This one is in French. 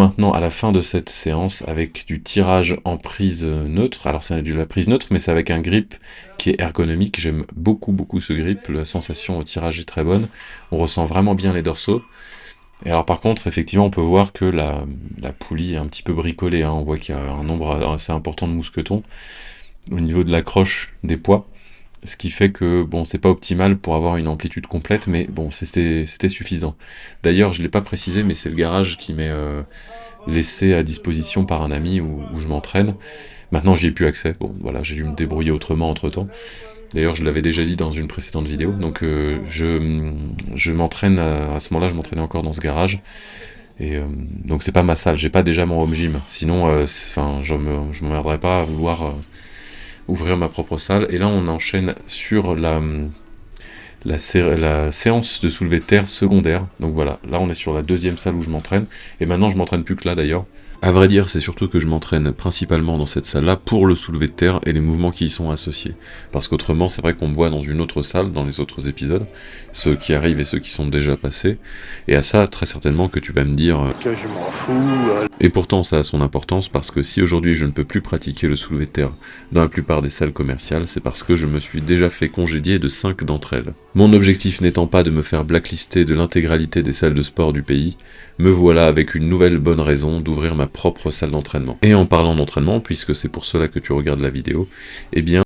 Maintenant, à la fin de cette séance, avec du tirage en prise neutre, alors c'est de la prise neutre, mais c'est avec un grip qui est ergonomique, j'aime beaucoup ce grip, la sensation au tirage est très bonne, on ressent vraiment bien les dorsaux. Et alors par contre, effectivement, on peut voir que la poulie est un petit peu bricolée, hein. On voit qu'il y a un nombre assez important de mousquetons au niveau de l'accroche des poids, ce qui fait que, bon, c'est pas optimal pour avoir une amplitude complète, mais bon, c'était suffisant. D'ailleurs, je l'ai pas précisé, mais c'est le garage qui m'est laissé à disposition par un ami où je m'entraîne. Maintenant, j'y ai plus accès, bon, voilà, j'ai dû me débrouiller autrement entre-temps. D'ailleurs, je l'avais déjà dit dans une précédente vidéo, donc je m'entraîne, à ce moment-là, je m'entraînais encore dans ce garage, et donc c'est pas ma salle, j'ai pas déjà mon home gym, sinon, enfin, je m'emmerderais pas à vouloir ouvrir ma propre salle, et là on enchaîne sur la séance de soulevé de terre secondaire, donc voilà, là on est sur la deuxième salle où je m'entraîne, et maintenant je m'entraîne plus que là d'ailleurs. À vrai dire, c'est surtout que je m'entraîne principalement dans cette salle-là pour le soulevé de terre et les mouvements qui y sont associés. Parce qu'autrement, c'est vrai qu'on me voit dans une autre salle, dans les autres épisodes, ceux qui arrivent et ceux qui sont déjà passés, et à ça, très certainement que tu vas me dire que je m'en fous. Et pourtant, ça a son importance parce que si aujourd'hui je ne peux plus pratiquer le soulevé de terre dans la plupart des salles commerciales, c'est parce que je me suis déjà fait congédier de 5 d'entre elles. Mon objectif n'étant pas de me faire blacklister de l'intégralité des salles de sport du pays, me voilà avec une nouvelle bonne raison d'ouvrir ma propre salle d'entraînement. Et en parlant d'entraînement, puisque c'est pour cela que tu regardes la vidéo, eh bien,